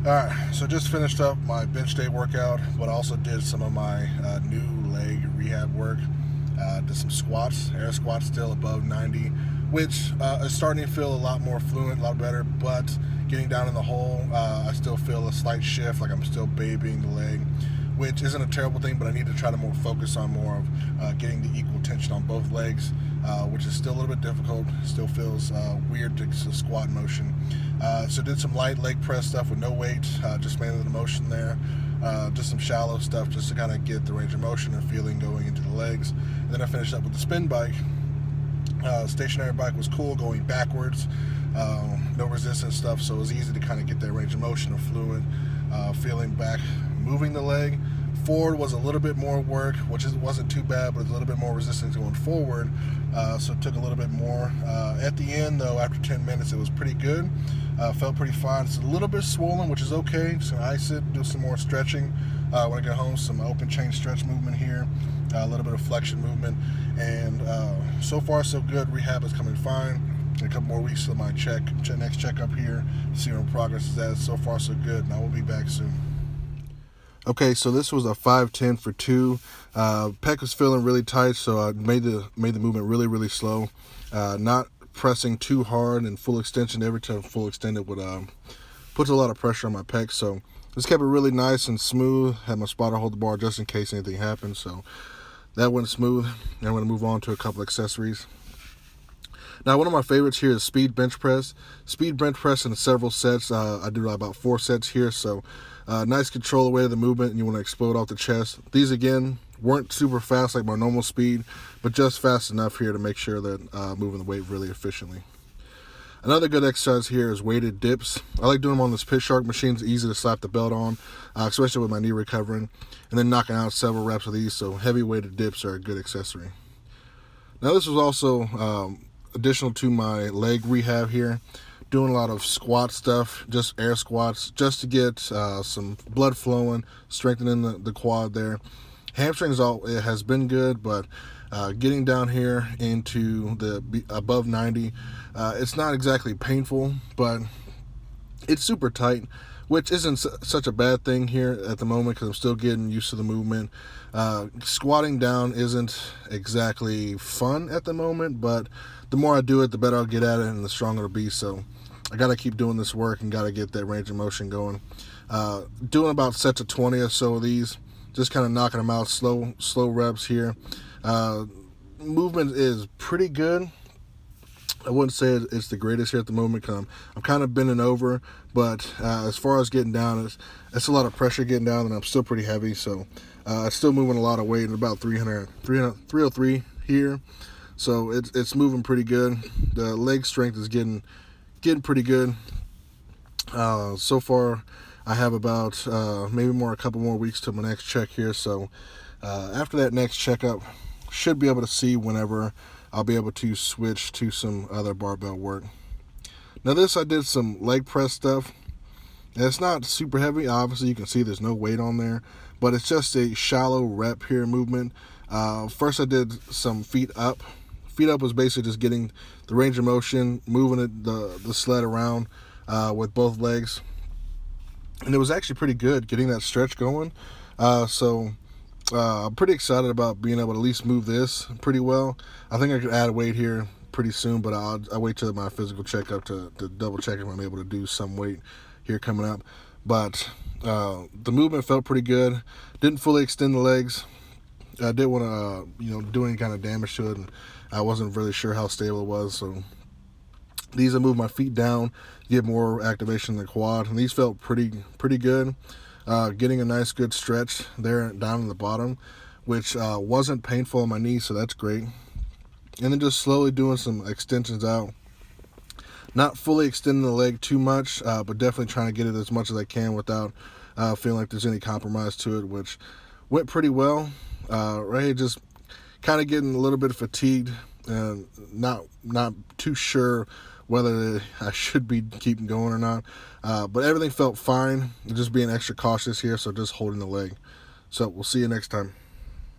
Alright, so just finished up my bench day workout, but also did some of my new leg rehab work. Did some squats, air squats still above 90, which is starting to feel a lot more fluent, a lot better, but getting down in the hole, I still feel a slight shift, like I'm still babying the leg, which isn't a terrible thing, but I need to try to more focus on more of getting the equal tension on both legs, which is still a little bit difficult. Still feels weird to squat motion. So did some light leg press stuff with no weight, just mainly the motion there. Just some shallow stuff just to kind of get the range of motion and feeling going into the legs. And then I finished up with the spin bike. Stationary bike was cool, going backwards, no resistance stuff, so it was easy to kind of get that range of motion and fluid, feeling back, moving the leg. Forward was a little bit more work, which wasn't too bad, but a little bit more resistance going forward, so it took a little bit more. At the end, though, after 10 minutes, it was pretty good. Felt pretty fine. It's a little bit swollen, which is okay. Just gonna ice it, do some more stretching. When I get home, some open chain stretch movement here, a little bit of flexion movement, and so far so good. Rehab is coming fine. In a couple more weeks to my next checkup here, see where progress is at. So far so good, and I will be back soon. Okay, so this was a 5-10 for 2. Pec was feeling really tight, so I made the movement really slow, not pressing too hard and full extension. Every time full extended would puts a lot of pressure on my pec, so just kept it really nice and smooth. Had my spotter hold the bar just in case anything happened, so that went smooth. And I'm going to move on to a couple accessories. Now, one of my favorites here is speed bench press. Speed bench press in several sets. I do about 4 sets here, so nice control away of the movement, and you want to explode off the chest. These, again, weren't super fast like my normal speed, but just fast enough here to make sure that moving the weight really efficiently. Another good exercise here is weighted dips. I like doing them on this Pit Shark machine. It's easy to slap the belt on, especially with my knee recovering, and then knocking out several reps of these, so heavy weighted dips are a good accessory. Now, this was also additional to my leg rehab here, doing a lot of squat stuff, just air squats, just to get some blood flowing, strengthening the quad there. Hamstrings it has been good, but getting down here into the above 90, it's not exactly painful, but it's super tight, which isn't such a bad thing here at the moment because I'm still getting used to the movement. Squatting down isn't exactly fun at the moment, but the more I do it, the better I'll get at it and the stronger it'll be. So I got to keep doing this work and got to get that range of motion going. Doing about sets of 20 or so of these, just kind of knocking them out, slow reps here. Movement is pretty good. I wouldn't say it's the greatest here at the moment because I'm kind of bending over, but as far as getting down, it's a lot of pressure getting down, and I'm still pretty heavy, so it's still moving a lot of weight, about 303 here, so it's moving pretty good. The leg strength is getting pretty good. So far, I have about maybe a couple more weeks to my next check here, so after that next checkup, should be able to see whenever I'll be able to switch to some other barbell work. Now this, I did some leg press stuff. And it's not super heavy. Obviously, you can see there's no weight on there, but it's just a shallow rep here movement. First, I did some feet up. Feet up was basically just getting the range of motion, moving the sled around with both legs. And it was actually pretty good getting that stretch going. So I'm pretty excited about being able to at least move this pretty well. I think I could add weight here pretty soon, but I'll wait till my physical checkup to double check if I'm able to do some weight here coming up. But the movement felt pretty good. Didn't fully extend the legs. I did want to do any kind of damage to it, and I wasn't really sure how stable it was. So these, I moved my feet down, get more activation in the quad, and these felt pretty good. Getting a nice good stretch there down in the bottom, which wasn't painful on my knee, so that's great. And then just slowly doing some extensions out. Not fully extending the leg too much, but definitely trying to get it as much as I can without feeling like there's any compromise to it, which went pretty well. Right here, just kind of getting a little bit fatigued and not too sure whether I should be keeping going or not. But everything felt fine. Just being extra cautious here, so just holding the leg. So we'll see you next time.